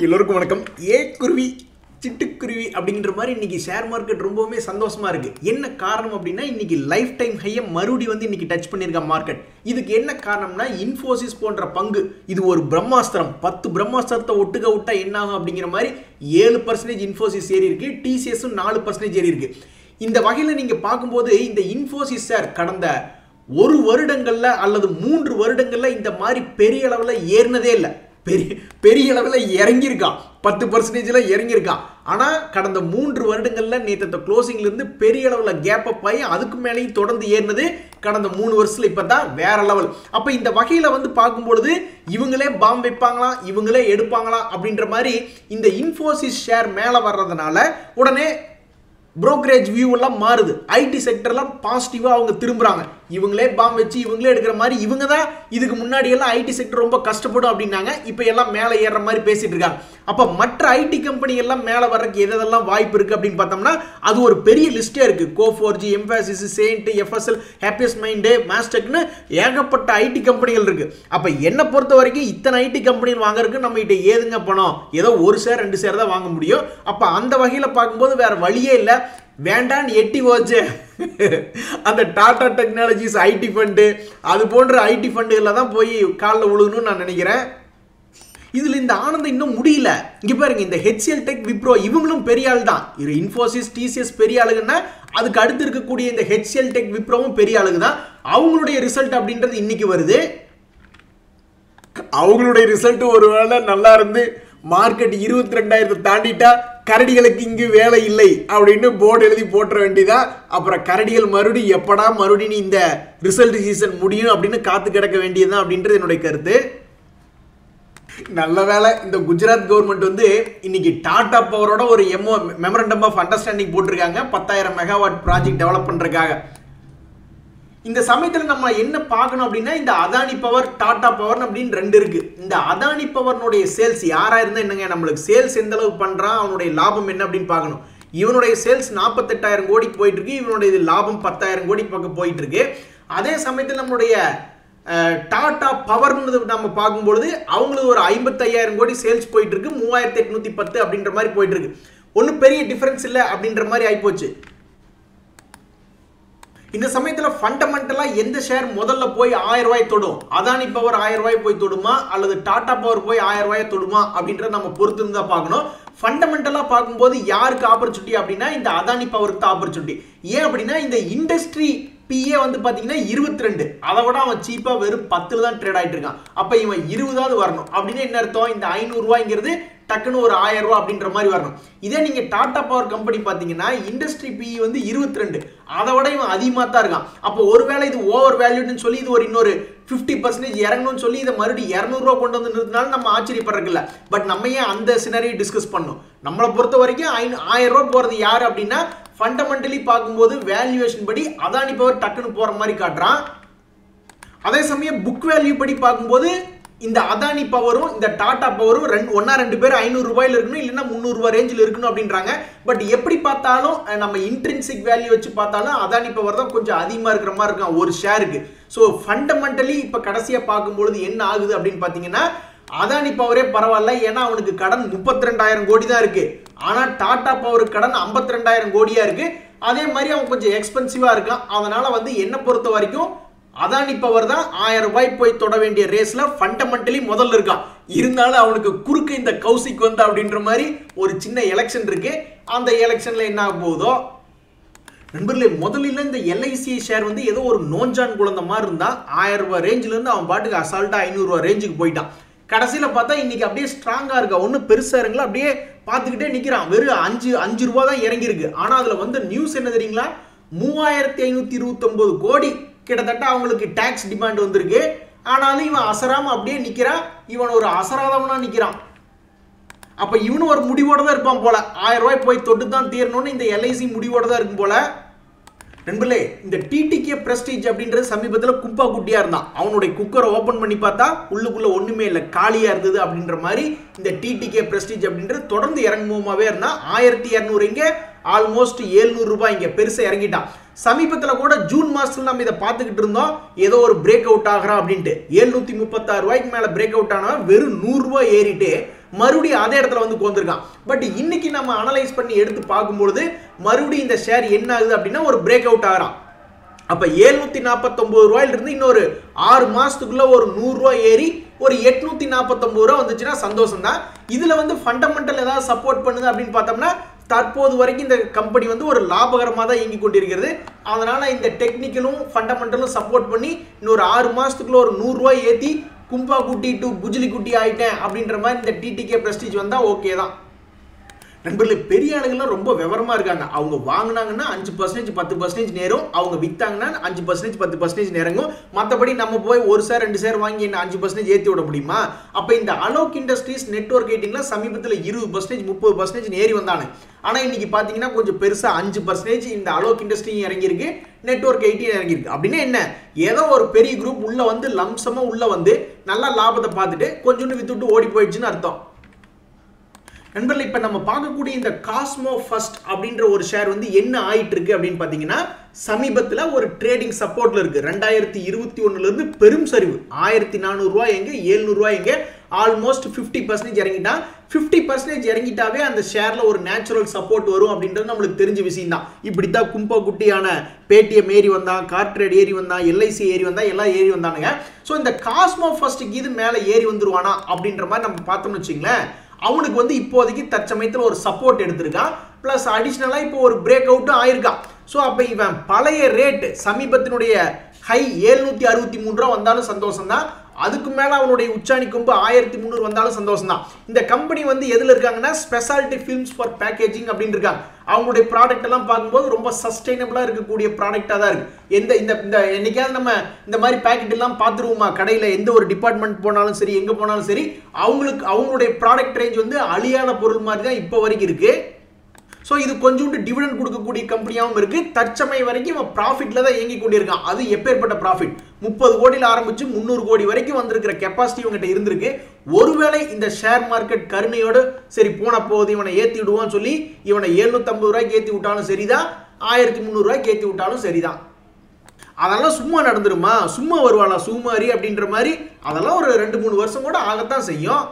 எல்லோருக்கும் வணக்கம். குருவி சிட்டுக்குருவி அப்படிங்கிற மாதிரி இன்னைக்கு ஷேர் மார்க்கெட் ரொம்பவுமே சந்தோஷமா இருக்கு. என்ன காரணம் அப்படின்னா இன்னைக்கு லைஃப் டைம் ஹையை மறுபடி வந்து இன்னைக்கு டச் பண்ணியிருக்க மார்க்கெட். இதுக்கு என்ன காரணம்னா இன்ஃபோசிஸ் போன்ற பங்கு இது ஒரு பிரம்மாஸ்திரம். 10 பிரம்மாஸ்திரத்தை ஒட்டுக்க விட்டா என்ன ஆகும் அப்படிங்கிற மாதிரி 7% இன்ஃபோசிஸ் ஏறி இருக்கு. டிசிஎஸும் 4% ஏறி இருக்கு. இந்த வகையில் நீங்க பார்க்கும்போது இந்த இன்ஃபோசிஸ் சார் கடந்த 1 வருடங்கள்ல அல்லது 3 வருடங்கள்ல இந்த மாதிரி பெரிய அளவில் ஏறினதே இல்லை. பெரிய அளவில் இறங்கியிருக்கான், 10% இறங்கியிருக்கான். ஆனால் கடந்த 3 வருடங்களில் நேற்று க்ளோசிங்ல இருந்து பெரிய அளவில் கேப் அப் ஆகி அதுக்கு மேலேயும் தொடர்ந்து ஏறினது கடந்த 3 வருஷத்துல இப்போ தான் வேற லெவல். அப்போ இந்த வகையில் வந்து பார்க்கும்பொழுது இவங்களே பாம் வைப்பாங்களா, இவங்களே எடுப்பாங்களா அப்படின்ற மாதிரி இந்த இன்ஃபோசிஸ் ஷேர் மேலே வர்றதுனால உடனே புரோக்கரேஜ் வியூ எல்லாம் மாறுது. ஐடி செக்டர்லாம் பாசிட்டிவாக அவங்க திரும்புறாங்க. இவங்களே பாம் வச்சு இவங்களே எடுக்கிற மாதிரி. இவங்க தான் இதுக்கு முன்னாடி எல்லாம் ஐடி செக்டர் ரொம்ப கஷ்டப்படும் அப்படின்னாங்க. இப்போ எல்லாம் மேலே ஏறுற மாதிரி பேசிட்டு இருக்காங்க. அப்போ மற்ற ஐடி கம்பெனி எல்லாம் மேலே வர்றதுக்கு எதெல்லாம் வாய்ப்பு இருக்கு அப்படின்னு பார்த்தோம்னா அது ஒரு பெரிய லிஸ்டே இருக்கு. Coforge, Mphasis, Saint, FSL, Happiest Mind, Mastecன்னு ஏகப்பட்ட ஐடி கம்பெனிகள் இருக்கு. அப்போ என்னை பொறுத்த வரைக்கும் இத்தனை ஐடி கம்பெனிகள் வாங்குறதுக்கு நம்ம கிட்ட ஏதுங்க பணம்? ஏதோ 1 ஷேர் 2 ஷேர் தான் வாங்க முடியும். அப்போ அந்த வகையில் பார்க்கும்போது வேற வழியே இல்லை. வேண்டான்னு எட்டி போச்சு அந்த டாடா டெக்னாலஜிஸ் ஐடி ஃபண்டு, அது போன்ற ஐடி ஃபண்டுகளில் தான் போய் காலில் விழுகணும்னு நான் நினைக்கிறேன். இதில் இந்த ஆனந்தம் இன்னும் முடியல. இங்கே பாருங்க, இந்த ஹெச்சிஎல் டெக், விப்ரோ இவங்களும் பெரிய ஆள் தான். இன்ஃபோசிஸ், டிசிஎஸ் பெரிய ஆளுங்கன்னா அதுக்கு அடுத்து இருக்கக்கூடிய இந்த ஹெச்சிஎல் டெக், விப்ரோவும் பெரிய ஆளுங்க தான். அவங்களுடைய ரிசல்ட் அப்படின்றது இன்னைக்கு வருது. அவங்களுடைய ரிசல்ட் ஒருவேளை நல்லா இருந்து மார்க்கெட் 22,000 தாண்டிட்டா கரடிகளுக்கு இங்கு வேலை இல்லை அப்படின்னு போர்டு எழுதி போட்டுற வேண்டியதா. அப்புறம் கரடிகள் மறுபடியும் எப்படா மறுபடியும் இந்த ரிசல்ட் சீசன் முடியும் அப்படின்னு காத்து கிடக்க வேண்டியதுதான் அப்படின்றது என்னுடைய கருத்து. நல்ல வேலை இந்த குஜராத் கவர்மெண்ட் வந்து இன்னைக்கு டாடா பவரோட ஒரு மெமரண்டம் ஆஃப் அண்டர்ஸ்டாண்டிங் போட்டிருக்காங்க 10,000 மெகாவாட் ப்ராஜெக்ட் டெவலப் பண்றதுக்காக. இந்த சமயத்தில் நம்ம என்ன பார்க்கணும் அப்படின்னா இந்த அதானி பவர், டாடா பவர் அப்படின்னு 2 இருக்கு. இந்த அதானி பவர்னுடைய சேல்ஸ் யாரா இருந்தா என்னங்க, நம்மளுக்கு சேல்ஸ் எந்த அளவு பண்றான், அவனுடைய லாபம் என்ன அப்படின்னு பார்க்கணும். இவனுடைய சேல்ஸ் 48,000 கோடிக்கு போயிட்டு இருக்கு. இவனுடைய லாபம் 10,000 கோடிக்கு பக்கம் போயிட்டு இருக்கு. அதே சமயத்தில் நம்மளுடைய டாடா பவர்னு நம்ம பார்க்கும்பொழுது அவங்களுக்கு ஒரு 55,000 கோடி சேல்ஸ் போயிட்டு இருக்கு. 3,810 அப்படின்ற மாதிரி போயிட்டு இருக்கு. ஒன்றும் பெரிய டிஃபரன்ஸ் இல்லை அப்படின்ற மாதிரி ஆயிப்போச்சு. இந்த சமயத்தில் ஃபண்டமெண்டலா எந்த ஷேர் முதல்ல போய் 1000 ரூபாய் தொடும்? அதானி பவர் 1000 ரூபாய் போய் தொடுமா அல்லது டாடா பவர் போய் 1000 ரூபாய் தொடுமா அப்படின்றத நம்ம பொறுத்து தான் பார்க்கணும். ஃபண்டமெண்டலா பார்க்கும்போது யாருக்கு ஆப்பர்ச்சுனிட்டி அப்படின்னா இந்த அதானி பவருக்கு தான் ஆப்பர்ச்சுனிட்டி. ஏன் அப்படின்னா இந்த இண்டஸ்ட்ரி பிஏ வந்து பாத்தீங்கன்னா 22, அதை விட அவன் சீப்பா வெறும் 10 தான் ட்ரேட் ஆயிட்டு இருக்கான். அப்ப இவன் 20 வரணும் அப்படின்னு என்ன அர்த்தம்? இந்த 500 ரூபாய்ங்கிறது டக்குன்னு ஒரு 1000 ரூபாய் அப்படின்ற மாதிரி வரணும். இதே நீங்க டாடா பவர் கம்பெனி பாத்தீங்கன்னா இண்டஸ்ட்ரி பிஇ வந்து 22, அதை விட இவன் அதிகமா தான் இருக்கான். அப்போ ஒருவேளை இது ஓவர் வேல்யூன்னு சொல்லி இது ஒரு இன்னொரு 50% இறங்கணும்னு சொல்லி இதை மறுபடியும் 200 ரூபாய் கொண்டு வந்து நிறுத்தினாலும் நம்ம ஆச்சரியப்படுறதில்ல. பட் நம்ம ஏன் அந்த சினாரியை டிஸ்கஸ் பண்ணணும்? நம்மளை பொறுத்த வரைக்கும் 1000 ரூபாய் போறது யாரு அப்படின்னா ஃபண்டமெண்டலி பார்க்கும்போது வேல்யூவேஷன் படி அதானி பவர் டக்குன்னு போற மாதிரி காட்டுறான். அதே சமயம் புக் வேல்யூ படி பார்க்கும்போது இந்த அதானி பவரும் இந்த டாடா பவரும் 2 பேர் 500 ரூபாயில இருக்கணும், இல்லைன்னா 300 ரூபாய் ரேஞ்சில் இருக்கணும் அப்படின்றாங்க. பட் எப்படி பார்த்தாலும் நம்ம இன்ட்ரின்சிக் வேல்யூ வச்சு பார்த்தாலும் அதானி பவர் தான் கொஞ்சம் அதிகமா இருக்கிற மாதிரி இருக்கும் ஒரு ஷேருக்கு. ஸோ ஃபண்டமெண்டலி இப்போ கடைசியா பார்க்கும்பொழுது என்ன ஆகுது அப்படின்னு பார்த்தீங்கன்னா அதானி பவரே பரவாயில்ல, ஏன்னா அவனுக்கு கடன் 32,000 கோடி தான் இருக்கு. ஆனா டாடா பவருக்கு கடன் 52,000 கோடியா இருக்கு. அதே மாதிரி அவன் கொஞ்சம் எக்ஸ்பென்சிவா இருக்கான். அதனால வந்து என்ன பொறுத்த வரைக்கும் அதானி பவர் தான் 1000 ரூபாய் போய் தொட வேண்டிய ரேஸ்ல ஃபண்டமெண்டலி முதல்ல இருக்கான். இருந்தாலும் அவனுக்கு குறுக்க இந்த கௌசிக் வந்து அப்படின்ற மாதிரி ஒரு சின்ன எலெக்ஷன் இருக்கு. அந்த எலெக்ஷன்ல என்ன ஆக போகுதோ நண்பர்களே. முதல்ல இந்த எல்ஐசி ஷேர் வந்து ஏதோ ஒரு நோஞ்சான் குழந்தை மாதிரி இருந்தா 1000 ரூபாய் ரேஞ்சில இருந்து அவன் பாட்டுக்கு அசால்ட்டா 500 ரூபாய் ரேஞ்சுக்கு போயிட்டான். கடைசியில பார்த்தா இன்னைக்கு அப்படியே ஸ்ட்ராங்கா இருக்கா, ஒன்னும் பெருசா இருங்களா, அப்படியே பார்த்துக்கிட்டே நிக்கிறான். வெறும் 5 ரூபாய் தான் இறங்கி இருக்கு. ஆனா அதுல வந்து நியூஸ் என்ன தெரியுங்களா? 3,529 கோடி கிட்டத்தட்ட அவங்களுக்கு டாக்ஸ் டிமாண்ட் வந்திருக்கு. ஆனாலும் இவன் அசராம அப்படியே நிக்கிறான். இவன் ஒரு அசராதவனா நிக்கிறான். அப்ப இவனு ஒரு முடிவோட தான் இருப்பான் போல. 1000 ரூபாய் போய் தொட்டு தான் தீரணும்னு இந்த எல்ஐசி முடிவோட தான் இருக்கும் போல. நண்பர்களே, இந்த டிடிகே பிரஸ்டீஜ் அப்படின்றது சமீபத்தில் குப்பா குட்டியா இருந்தான். அவனுடைய குக்கரை ஓபன் பண்ணி பார்த்தா உள்ளுக்குள்ள ஒண்ணுமே இல்லை, காலியா இருந்தது அப்படின்ற மாதிரி இந்த டிடிகே பிரஸ்டீஜ் அப்படின்றது தொடர்ந்து இறங்குமாவே இருந்தா 1200 இங்க ஆல்மோஸ்ட் 700 ரூபாய் இங்க பெருசா இறங்கிட்டான். சமீபத்தில் கூட ஜூன் மாசத்துல நம்ம இதை பார்த்துக்கிட்டு இருந்தோம், ஏதோ ஒரு பிரேக் அவுட் ஆகிறான் அப்படின்ட்டு. 736 ரூபாய்க்கு மேல பிரேக் அவுட் ஆனா வெறும் 100 ரூபாய் ஏறிட்டு மறுபடியும் அதே இடத்துல வந்து உட்கார்ந்திருக்கான். பட் இன்னைக்கு நம்ம அனலைஸ் பண்ணி எடுத்து பார்க்கும்பொழுது மறுபடியும் இந்த ஷேர் என்ன ஆகுது அப்படின்னா ஒரு பிரேக் அவுட் ஆகிறான். அப்ப 749 ரூபாயில இருந்து இன்னொரு 6 மாசத்துக்குள்ள ஒரு 100 ரூபாய் ஏறி ஒரு 849 ரூபாய் வந்துச்சுன்னா சந்தோஷம் தான். இதுல வந்து ஃபண்டமெண்டல் ஏதாவது சப்போர்ட் பண்ணுது அப்படின்னு பார்த்தோம்னா தற்போது வரைக்கும் இந்த கம்பெனி வந்து ஒரு லாபகரமாக தான் இயங்கி கொண்டிருக்கிறது. அதனால இந்த டெக்னிக்கலும் ஃபண்டமெண்டலும் சப்போர்ட் பண்ணி இன்னொரு 6 மாசத்துக்குள்ள ஒரு 100 ரூபாய் ஏற்றி கும்பா குட்டி டு குஜிலி குட்டி ஆயிட்டேன் அப்படின்ற மாதிரி இந்த டிடிகே பிரஸ்டீஜ் வந்தா ஓகே தான். நண்பர்களே, பெரிய ஆளுங்கள்லாம் ரொம்ப விவரமா இருக்காங்க. அவங்க வாங்கினாங்கன்னா 5% 10% நேரம், அவங்க வித்தாங்கன்னா 5% 10% நேரங்கும். மற்றபடி நம்ம போய் ஒரு ஷேர் 2 ஷேர் வாங்கி என்ன 5% ஏற்றி விட முடியுமா? அப்போ இந்த அலோக் இண்டஸ்ட்ரீஸ் நெட்வொர்க் எயிட்டிங்ல சமீபத்தில் 20% 30% ஏறி வந்தானு. ஆனால் இன்னைக்கு பார்த்தீங்கன்னா கொஞ்சம் பெருசாக 5% இந்த அலோக் இண்டஸ்ட்ரியும் இறங்கியிருக்கு, நெட்வொர்க் எயிட்டியும் இறங்கியிருக்கு. அப்படின்னா என்ன, ஏதோ ஒரு பெரிய குரூப் உள்ள வந்து லம்சமாக உள்ள வந்து நல்லா லாபத்தை பார்த்துட்டு கொஞ்சோண்டு வித்துட்டு ஓடி போயிடுச்சுன்னு அர்த்தம். நண்பர்களே, இப்போ நம்ம பார்க்கக்கூடிய இந்த காஸ்மோ ஃபர்ஸ்ட் அப்படின்ற ஒரு ஷேர் வந்து என்ன ஆயிட்டு இருக்கு அப்படின்னு பார்த்தீங்கன்னா சமீபத்தில் ஒரு ட்ரேடிங் சப்போர்ட்ல இருக்கு. 2021 இருந்து பெரும் சரிவு, 1400 ரூபாய் எங்க 700 ரூபாய் எங்க, ஆல்மோஸ்ட் 50% இறங்கிட்டான். 50% இறங்கிட்டாவே அந்த ஷேர்ல ஒரு நேச்சுரல் சப்போர்ட் வரும் அப்படின்றது நம்மளுக்கு தெரிஞ்ச விஷயம் தான். இப்படித்தான் கும்பா குட்டியான பேடிஎம் ஏறி வந்தான், கார்ட்ரேட் ஏறி வந்தான், எல்ஐசி ஏறி வந்தான், எல்லாம் ஏறி வந்தானுங்க. ஸோ இந்த காஸ்மோ ஃபர்ஸ்ட்டுக்கு இது மேலே ஏறி வந்துருவானா அப்படின்ற மாதிரி நம்ம பார்த்தோம்னு வச்சுங்களேன், அவனுக்கு வந்து இப்போதைக்கு தற்சமயத்தில் ஒரு சப்போர்ட் எடுத்திருக்கான். பிளஸ் அடிஷ்னலாக இப்போ ஒரு பிரேக் அவுட்டும் ஆயிருக்கான். ஸோ அப்போ இவன் பழைய ரேட் சமீபத்தினுடைய ஹை 763 ரூபா வந்தாலும் சந்தோஷம் தான். அதுக்கு மேலே அவனுடைய உச்சாணி கொம்பு 1300 வந்தாலும் சந்தோஷம் தான். இந்த கம்பெனி வந்து எதில் இருக்காங்கன்னா ஸ்பெஷாலிட்டி ஃபில்ம்ஸ் ஃபார் பேக்கேஜிங் அப்படின்னு இருக்காங்க. அவங்களுடைய ப்ராடக்ட் எல்லாம் பார்க்கும்போது ரொம்ப சஸ்டைனபிளாக இருக்கக்கூடிய ப்ராடக்டாக தான் இருக்கு. இந்த என்னைக்காவது நம்ம இந்த மாதிரி பேக்கெட் எல்லாம் பார்த்துருவோமா கடையில், எந்த ஒரு டிபார்ட்மெண்ட் போனாலும் சரி, எங்கே போனாலும் சரி, அவங்களுடைய ப்ராடக்ட் ரேஞ்ச் வந்து அழியாத பொருள் மாதிரி தான் இப்போ வரைக்கும் இருக்கு. ஸோ இது கொஞ்சோண்டு டிவிடெண்ட் கொடுக்கக்கூடிய கம்பெனியாகவும் இருக்கு. தற்சமயம் வரைக்கும் இவன் ப்ராஃபிட்ல தான் இயங்கி கொண்டிருக்கான். அது எப்பேற்பட்ட ப்ராஃபிட், 30 கோடியில் ஆரம்பிச்சு 300 கோடி வரைக்கும் வந்திருக்கிற கெப்பாசிட்டி இவங்ககிட்ட இருந்திருக்கு. ஒருவேளை இந்த ஷேர் மார்க்கெட் கருணையோடு சரி போன போகுது இவனை ஏற்றி விடுவான்னு சொல்லி இவனை 750 ரூபாய்க்கு ஏற்றி விட்டாலும் சரிதான், 1300 ரூபாய்க்கு ஏற்றி விட்டாலும் சரிதான். அதெல்லாம் சும்மா நடந்துருமா, சும்மா வருவாளா சுமாரி அப்படின்ற மாதிரி, அதெல்லாம் ஒரு 2-3 வருஷம் கூட ஆகத்தான் செய்யும்.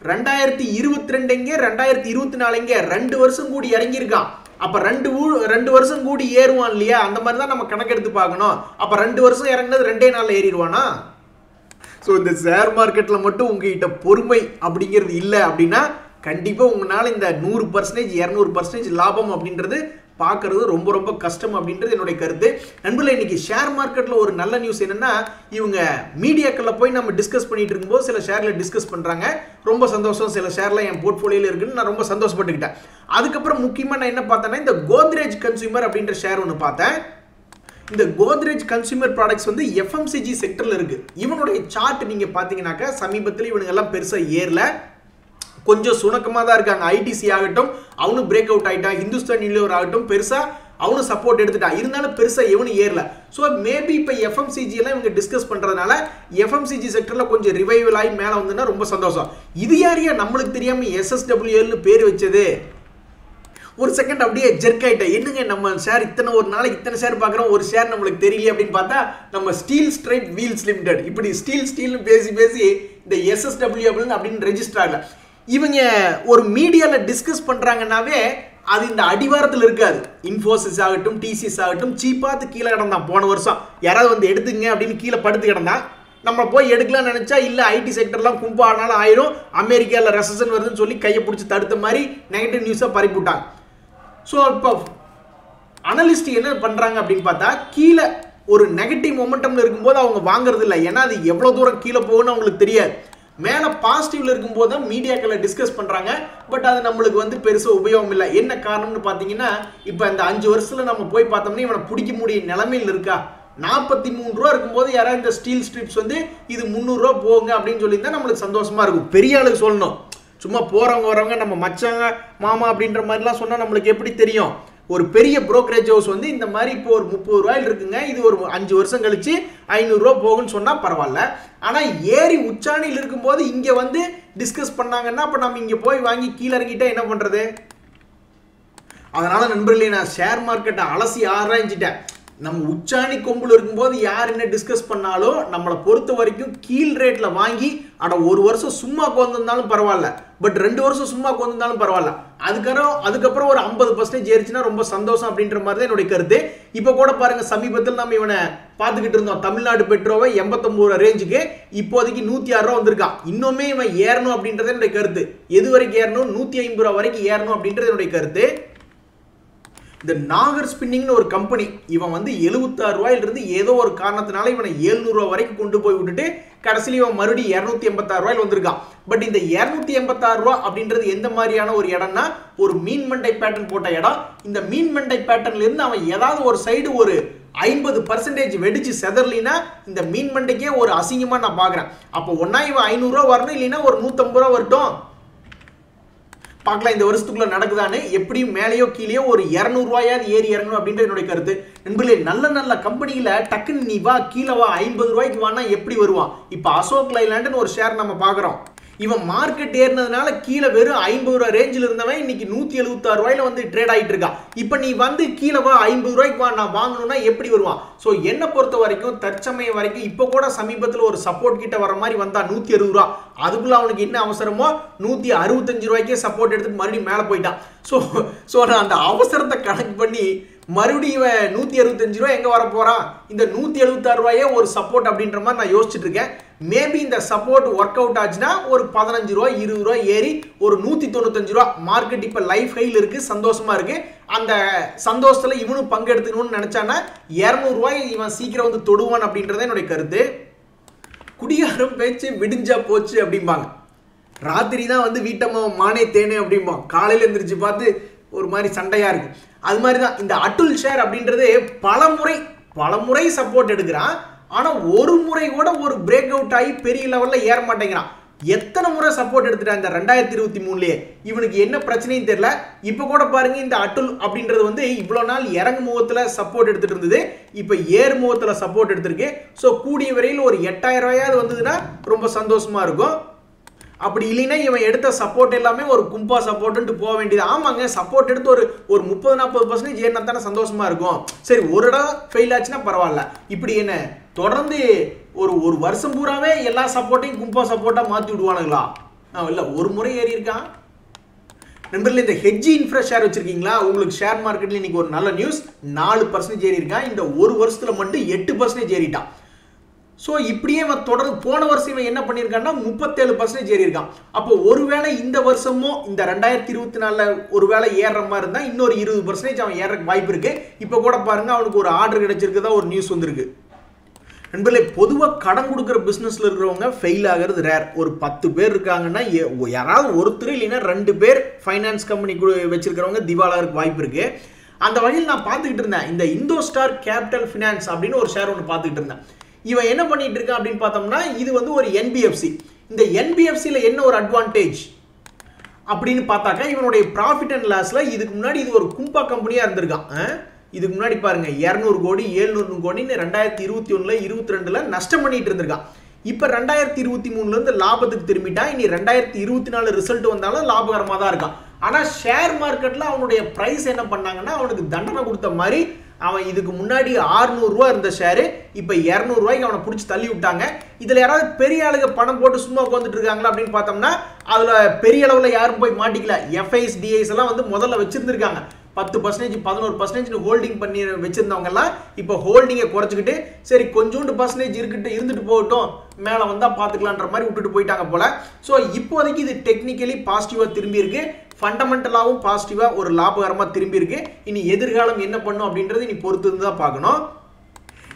2022 எங்கே 2024 எங்கே 2 வருஷம் கூடி இறங்கியிருக்கான். அப்ப 2 வருஷம் கூடி ஏறுவான் இல்லையா, அந்த மாதிரி தான் நம்ம கணக்கெடுத்து பார்க்கணும். அப்ப 2 வருஷம் இறங்கினது 2 நாள்ல ஏறிடுவானா? ஸோ இந்த ஷேர் மார்க்கெட்ல மட்டும் உங்ககிட்ட பொறுமை அப்படிங்கிறது இல்லை அப்படின்னா கண்டிப்பா உங்களால இந்த 100% 200% லாபம் அப்படின்றது பார்க்கறது ரொம்ப ரொம்ப கஷ்டம் அப்படின்றது என்னுடைய கருத்து. நண்பர்களே, இன்னைக்கு ஷேர் மார்க்கெட்ல ஒரு நல்ல நியூஸ் என்னன்னா, இவங்க மீடியாக்கள்ல போய் நம்ம டிஸ்கஸ் பண்ணிட்டு இருக்கும்போது சில ஷேர்ல டிஸ்கஸ் பண்றாங்க. ரொம்ப சந்தோஷம், சில ஷேர்ல என் போர்ட்ஃபோலியோல இருக்குன்னு நான் ரொம்ப சந்தோஷப்பட்டுக்கிட்டேன். அதுக்கப்புறம் முக்கியமா நான் என்ன பார்த்தேன்னா, இந்த கோத்ரேஜ் கன்சூமர் அப்படின்ற ஷேர் ஒன்று பார்த்தேன். இந்த கோத்ரேஜ் கன்சூமர் ப்ராடக்ட்ஸ் வந்து எஃப்எம்சிஜி செக்டர்ல இருக்கு. இவனுடைய சார்ட் நீங்க பாத்தீங்கன்னாக்கா சமீபத்தில் இவனுங்க எல்லாம் பெருசா ஏறல, கொஞ்சம் சுணக்கமாக தான் இருக்காங்க. ஐடிசி ஆகட்டும் அவனும் பிரேக் அவுட் ஆகிட்டான், ஹிந்துஸ்தான் யூனிலிவர் ஆகட்டும் பெருசாக அவனும் சப்போர்ட் எடுத்துட்டான். இருந்தாலும் பெருசாக எவனும் ஏறல. ஸோ மேபி இப்போ எஃப்எம்சிஜி எல்லாம் இவங்க டிஸ்கஸ் பண்ணுறதுனால எஃப்எம்சிஜி செக்டரில் கொஞ்சம் ரிவைவல் ஆகி மேலே வந்துன்னா ரொம்ப சந்தோஷம். இது யாரையா நம்மளுக்கு தெரியாமல் எஸ்எஸ்டபிள்யூஎல்னு பேர் வச்சது? ஒரு செகண்ட் அப்படியே ஜெர்க் ஆகிட்டேன். என்னங்க நம்ம ஷேர் ஒரு நாளைக்கு இத்தனை ஷேர் பார்க்குறோம், ஒரு ஷேர் நம்மளுக்கு தெரியல அப்படின்னு பார்த்தா நம்ம ஸ்டீல் ஸ்ட்ரைட் வீல்ஸ் லிமிடெட் இப்படி ஸ்டீல்னு பேசி இந்த எஸ்எஸ்டபிள்யூஎல் அப்படின்னு ரெஜிஸ்டர் ஆகல. இவங்க ஒரு மீடியாவில் டிஸ்கஸ் பண்ணுறாங்கன்னாவே அது இந்த அடிவாரத்தில் இருக்காது. இன்ஃபோசிஸ் ஆகட்டும் டிசிஎஸ் ஆகட்டும் சீப்பாத்து கீழே கிடந்தான். போன வருஷம் யாராவது வந்து எடுத்துங்க அப்படின்னு கீழே படுத்து கிடந்தான். நம்ம போய் எடுக்கலாம்னு நினச்சா இல்லை ஐடி செக்டர்லாம் கும்பானாலும் ஆயிரும், அமெரிக்காவில் ரெசன் வருதுன்னு சொல்லி கையை பிடிச்சி தடுத்த மாதிரி நெகட்டிவ் நியூஸாக பறிப்புட்டாங்க. ஸோ இப்போ அனலிஸ்ட் என்ன பண்ணுறாங்க அப்படின்னு பார்த்தா, கீழே ஒரு நெகட்டிவ் மொமெண்டம்ல இருக்கும்போது அவங்க வாங்குறது இல்லை. ஏன்னா அது எவ்வளோ தூரம் கீழே போகும்னு அவங்களுக்கு தெரியாது. மேலே பாசிட்டிவ்ல இருக்கும்போது தான் மீடியாக்களை டிஸ்கஸ் பண்ணுறாங்க. பட் அது நம்மளுக்கு வந்து பெருசாக உபயோகம் இல்லை. என்ன காரணம்னு பார்த்தீங்கன்னா, இப்போ இந்த 5 வருஷத்தில் நம்ம போய் பார்த்தோம்னா இவனை பிடிக்க முடிய நிலைமையில் இருக்கா. 43 ரூபா இருக்கும்போது யாராவது இந்த ஸ்டீல் ஸ்ட்ரிப்ஸ் வந்து இது 300 ரூபா போங்க அப்படின்னு சொல்லியிருந்தா நம்மளுக்கு சந்தோஷமா இருக்கும். பெரிய ஆளுக்கு சொல்லணும், சும்மா போறவங்க வரவங்க நம்ம மச்சாங்க மாமா அப்படின்ற மாதிரிலாம் சொன்னால் நம்மளுக்கு எப்படி தெரியும்? ஒரு பெரிய புரோக்கரேஜ் ஹவுஸ் வந்து இந்த மாதிரி இப்போ ஒரு 30 ரூபாயில் இருக்குங்க, இது ஒரு 5 வருஷம் கழிச்சு 500 ரூபா போகும்னு சொன்னால் பரவாயில்ல. ஆனால் ஏறி உச்சாணியில் இருக்கும்போது இங்கே வந்து டிஸ்கஸ் பண்ணாங்கன்னா அப்போ நம்ம இங்கே போய் வாங்கி கீழே இறங்கிட்டா என்ன பண்ணுறது? அதனால நண்பர்களே, நான் ஷேர் மார்க்கெட்டை அலசி ஆராய்ஞ்சிட்டேன். நம்ம உச்சாணி கொம்புல இருக்கும்போது யார் என்ன டிஸ்கஸ் பண்ணாலும் நம்மளை பொறுத்த வரைக்கும் கீழ் ரேட்ல வாங்கி அட ஒரு வருஷம் சும்மா கொண்டிருந்தாலும் பரவாயில்ல, பட் 2 வருஷம் சும்மா கொண்டிருந்தாலும் பரவாயில்ல, அதுக்கப்புறம் ஒரு 50% ஏறிச்சுன்னா ரொம்ப சந்தோஷம் அப்படின்ற மாதிரி தான் என்னுடைய கருத்து. இப்போ கூட பாருங்க, சமீபத்தில் நம்ம இவனை பார்த்துக்கிட்டு இருந்தோம், தமிழ்நாடு பெட்ரோவை 89 ரூபா ரேஞ்சுக்கு இப்போதைக்கு 106 ரூபா வந்திருக்கான். இன்னுமே இவன் ஏறணும் அப்படின்றது என்னுடைய கருத்து. எது வரைக்கும் ஏறணும்? 150 ரூபா வரைக்கும் ஏறணும் அப்படின்றது என்னுடைய கருத்து. இந்த நாகர் ஸ்பின்னிங்னு ஒரு கம்பெனி, இவன் வந்து 76 ரூபாயிலிருந்து ஏதோ ஒரு காரணத்தினால இவனை 700 ரூபா வரைக்கும் கொண்டு போய் விட்டுட்டு கடைசியில் இவன் மறுபடியும் 286 ரூபாயில் வந்திருக்கான். பட் இந்த 286 ரூபா அப்படின்றது எந்த மாதிரியான ஒரு இடம்னா, ஒரு மீன் மண்டை பேட்டர்ன் போட்ட இடம். இந்த மீன் மண்டை பேட்டர்ன்ல இருந்து அவன் ஏதாவது ஒரு சைடு ஒரு 50% வெடிச்சு செதறலினா இந்த மீன் மண்டைக்கே ஒரு அசிங்கமா நான் பாக்குறேன். அப்போ ஒன்னா இவன் 500 ரூபா வரணும், இல்லைன்னா ஒரு 150 ரூபா வரட்டும், பார்க்கலாம் இந்த வருஷத்துக்குள்ள நடக்குதான்னு. எப்படியும் மேலேயோ கீழேயோ ஒரு 200 ரூபாயாவது ஏறி இறங்கணும் அப்படின்ற என்னுடைய கருத்து. நண்பர்களே, நல்ல நல்ல கம்பெனியில டக்குன்னு நீ வா கீழே வா 50 ரூபாய்க்கு வானா எப்படி வருவான்? இப்போ அசோக் லைலாண்ட்னு ஒரு ஷேர் நம்ம பார்க்குறோம். இவன் மார்க்கெட் ஏறினதுனால கீழே வெறும் 50 ரூபா ரேஞ்சில் இருந்தவன் இன்னைக்கு 176 ரூபாயில வந்து ட்ரேட் ஆகிட்டு இருக்கான். இப்போ நீ வந்து கீழே வா 50 ரூபாய்க்கு வா நான் வாங்கணும்னா எப்படி வருவான்? ஸோ என்னை பொறுத்த வரைக்கும் தற்சமயம் வரைக்கும் இப்போ கூட சமீபத்தில் ஒரு சப்போர்ட் கிட்ட வர மாதிரி வந்தா 160 ரூபா, அதுக்குள்ள அவனுக்கு என்ன அவசரமோ 165 ரூபாய்க்கே சப்போர்ட் எடுத்துட்டு மறுபடியும் மேலே போயிட்டான். ஸோ நான் அந்த அவசரத்தை கணக்கு பண்ணி மறுபடியும் 165 ரூபாய் எங்க வர போறான்? இந்த 176 ரூபாயே ஒரு சப்போர்ட் அப்படின்ற மாதிரி நான் யோசிச்சுட்டு இருக்கேன். மேபி இந்த சப்போர்ட் ஒர்க் அவுட் ஆச்சுன்னா ஒரு 15 ரூபாய் 20 ரூபாய் ஏறி ஒரு 195 ரூபாய் மார்க்கெட் இப்ப லைஃப் ஹைல இருக்கு, சந்தோஷமா இருக்கு. அந்த சந்தோஷத்துல இவனும் பங்கெடுத்துக்கணும்னு நினைச்சானா 200 ரூபாய் இவன் சீக்கிரம் வந்து தொடுவான் அப்படின்றத என்னுடைய கருத்து. குடிகாரம் பேச்சு விடிஞ்சா போச்சு அப்படிம்பாங்க. ராத்திரி தான் வந்து வீட்டம்மா மானே தேனே அப்படிம்பான். காலையில எந்திரிச்சு பார்த்து ஒரு மாதிரி சண்டையா இருக்கு. அது மாதிரி தான் இந்த அட்டுல் ஷேர் அப்படின்றது பலமுறை சப்போர்ட் எடுக்கிறான். ஆனா ஒரு முறை கூட ஒரு பிரேக் அவுட் ஆகி பெரிய லெவல்ல ஏற மாட்டேங்கிறான். எத்தனை முறை சப்போர்ட் எடுத்துட்டான் இந்த 2023லயே? இவனுக்கு என்ன பிரச்சனையும் தெரியல. இப்ப கூட பாருங்க, இந்த அட்டுல் அப்படின்றது வந்து இவ்வளவு நாள் இறங்கு முகத்துல சப்போர்ட் எடுத்துட்டு இருந்தது, இப்ப ஏறு முகத்துல சப்போர்ட் எடுத்திருக்கு. ஸோ கூடிய வரையில் ஒரு 8000 ரூபாயாவது வந்ததுன்னா ரொம்ப சந்தோஷமா இருக்கும். அப்படி இல்லைன்னா இவன் எடுத்த சப்போர்ட் எல்லாமே ஒரு கும்பா சப்போர்ட்டு போக வேண்டியது. ஆமாங்க, சப்போர்ட் எடுத்து ஒரு 30-40% ஏறினா தானே சந்தோஷமா இருக்கும். சரி, ஒரு இடம் ஃபெயில் ஆச்சுன்னா பரவாயில்ல. இப்படி என்ன தொடர்ந்து ஒரு வருஷம் பூராவே எல்லா சப்போர்ட்டையும் கும்பா சப்போர்ட்டா மாத்தி விடுவானுங்களா? இல்ல, ஒரு முறை ஏறி இருக்கான். நண்பர்களே, இந்த ஹெட்ஜ் இன்ஃப்ரா ஷேர் வச்சிருக்கீங்களா? உங்களுக்கு ஷேர் மார்க்கெட்ல இன்னைக்கு ஒரு நல்ல நியூஸ், 4% ஏறி இருக்கான். இந்த ஒரு வருஷத்துல மட்டும் 8% ஏறிட்டான். ஸோ இப்படியே அவன் தொடர்ந்து போன வருஷம் இவன் என்ன பண்ணியிருக்கான்னா 37% ஏறி இருக்கான். அப்போ ஒருவேளை இந்த வருஷமும் இந்த 2024 ஒருவேளை ஏறுற மாதிரி இருந்தால் இன்னொரு 20% அவன் ஏறக்கு வாய்ப்பு இருக்கு. இப்போ கூட பாருங்க, அவனுக்கு ஒரு ஆர்டர் கிடைச்சிருக்குதா ஒரு நியூஸ் வந்திருக்கு. நண்பர்களே, பொதுவாக கடன் கொடுக்குற பிஸ்னஸில் இருக்கிறவங்க ஃபெயில் ஆகிறது ரேர். ஒரு 10 பேர் இருக்காங்கன்னா யாராவது ஒருத்தர் இல்லைன்னா 2 பேர் ஃபைனான்ஸ் கம்பெனி வச்சிருக்கிறவங்க திவாலாருக்கு வாய்ப்பு இருக்கு. அந்த வகையில் நான் பார்த்துக்கிட்டு இருந்தேன், இந்த இந்தோஸ்டார் கேபிட்டல் ஃபினான்ஸ் அப்படின்னு ஒரு ஷேர் ஒன்று பார்த்துக்கிட்டு இருந்தேன். இவன் என்ன பண்ணிட்டு இருக்கான் அப்படின்னு பார்த்தோம்னா, இது வந்து ஒரு என்பிஎஃப்சி. இந்த என்பிஎஃப்சியில் என்ன ஒரு அட்வான்டேஜ் அப்படின்னு பார்த்தாக்கா, இவனுடைய ப்ராஃபிட் அண்ட் லாஸ்ல இதுக்கு முன்னாடி இது ஒரு கும்பா கம்பெனியா இருந்திருக்கான். இதுக்கு முன்னாடி பாருங்க 200 கோடி 700 கோடின்னு 2021 22 நஷ்டம் பண்ணிட்டு இருந்திருக்கான். இப்ப 2023 இருந்து லாபத்துக்கு திரும்பிட்டா. இனி 2024 ரிசல்ட் வந்தாலும் லாபகரமா தான் இருக்கான். ஆனா ஷேர் மார்க்கெட்ல அவனுடைய பிரைஸ் என்ன பண்ணாங்கன்னா, அவனுக்கு தண்டனை கொடுத்த மாதிரி அவன் இதுக்கு முன்னாடி 600 ரூபா இருந்த ஷேரு இப்ப 200 ரூபாய்க்கு அவனை பிடிச்சி தள்ளி விட்டாங்க. இதுல யாராவது பெரிய ஆளுங்க பணம் போட்டு சும்மா உட்காந்துட்டு இருக்காங்களா அப்படின்னு பார்த்தோம்னா, அதுல பெரிய அளவுல யாரும் போய் மாட்டிக்கல. எஃப்ஐஸ் டிஐஸ் எல்லாம் வந்து முதல்ல வச்சிருந்திருக்காங்க. 10% 11% ஹோல்டிங் பண்ணி வச்சிருந்தவங்க எல்லாம் இப்போ ஹோல்டிங்கை குறைச்சிக்கிட்டு சரி கொஞ்சோண்டு பர்சன்டேஜ் இருந்துட்டு போகட்டும், மேலே வந்தா பார்த்துக்கலான்ற மாதிரி விட்டுட்டு போயிட்டாங்க போல. ஸோ இப்போதைக்கு இது டெக்னிக்கலி பாசிட்டிவா திரும்பி இருக்கு, ஃபண்டமெண்டலாவும் பாசிட்டிவா ஒரு லாபகரமா திரும்பி இருக்கு. இனி எதிர்காலம் என்ன பண்ணும் அப்படின்றது இனி பொறுத்து தான் பார்க்கணும்.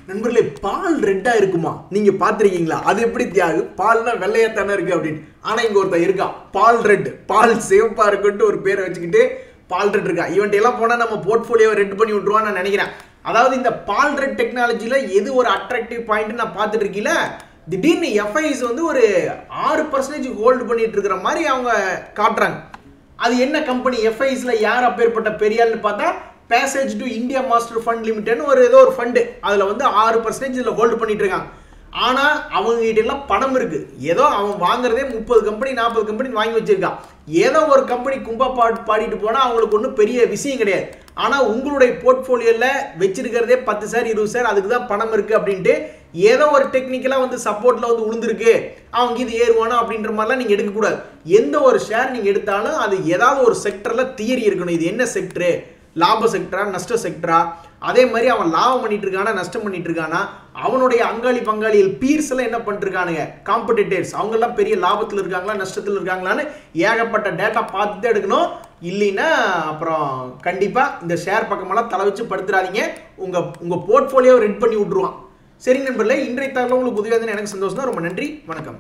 நண்பர்களே, பால் ரெட்டா இருக்குமா? நீங்க பாத்திருக்கீங்களா? அது எப்படி தியாகு, பால்னா வெள்ளையா தானே இருக்கு அப்படின்னு. ஆனா இங்க ஒருத்தர் இருக்கா, பால் ரெட், பால் சேவப்பா இருக்குன்ட்டு ஒரு பேரை வச்சுக்கிட்டு பால் ரெட் இருக்கா. இவன்ட்டு எல்லாம் போனா நம்ம போர்ட்ஃபோலியோவை ரெட் பண்ணி விட்டுருவான்னு நான் நினைக்கிறேன். அதாவது இந்த பால் ரெட் டெக்னாலஜில எது ஒரு அட்ராக்டிவ் பாயிண்ட் நான் பார்த்துட்டு இருக்கீல, திடீர்னு எஃப்ஐஸ் வந்து ஒரு 6% ஹோல்டு பண்ணிட்டு இருக்கிற மாதிரி அவங்க காட்டுறாங்க. அது என்ன கம்பெனி? எஃப்ஐஸ்ல யார் அப்பேற்பட்ட பெரியாள்னு பார்த்தா passage to India master fund லிமிடெட்னு ஏதோ ஒரு ஃபண்டு, அதுல வந்து 6% இதுல ஹோல்டு பண்ணிட்டு இருக்காங்க. ஆனா அவங்க கிட்ட எல்லாம் பணம் இருக்கு. ஏதோ அவன் வாங்குறதே 30 கம்பெனி 40 கம்பெனி வாங்கி வச்சிருக்கான். ஏதோ ஒரு கம்பெனி கும்பா பாடிட்டு போனா அவங்களுக்கு ஒன்றும் பெரிய விஷயம் கிடையாது. ஆனா உங்களுடைய போர்ட்ஃபோலியோல வச்சிருக்கிறதே 10 ஷேர் 20 ஷேர் அதுக்கு தான் பணம் இருக்கு அப்படின்ட்டு ஏதோ ஒரு டெக்னிக்கலா வந்து சப்போர்ட்ல வந்து உளுந்திருக்கு அவங்க இது ஏறுவானா அப்படின்ற மாதிரிலாம் நீங்க எடுக்க கூடாது. எந்த ஒரு ஷேர் நீங்க எடுத்தாலும் அது ஏதாவது ஒரு செக்டர்ல தியரி இருக்கணும். இது என்ன செக்டர், லாப செக்டரா நஷ்ட செக்டரா, அதே மாதிரி அவன் லாபம் பண்ணிட்டு இருக்கானா நஷ்டம் பண்ணிட்டு இருக்கானா, அவனுடைய அங்காளி பங்காளிகள் பீர்ஸ் எல்லாம் என்ன பண்ணிட்டு இருக்கானுங்க, காம்படிட்டர்ஸ் அவங்க எல்லாம் பெரிய லாபத்தில் இருக்காங்களா நஷ்டத்தில் இருக்காங்களான்னு ஏகப்பட்ட டேட்டா பார்த்துட்டு எடுக்கணும். இல்லைன்னா அப்புறம் கண்டிப்பா இந்த ஷேர் பக்கமெல்லாம் தலை வச்சு படுத்துறாதீங்க, உங்க போர்ட்ஃபோலியோ ரெட் பண்ணி விட்டுருவான். சரி நண்பர்களே, இன்றைய தகவல் உங்களுக்கு உதவியாக எனக்கு சந்தோஷம் தான். ரொம்ப நன்றி, வணக்கம்.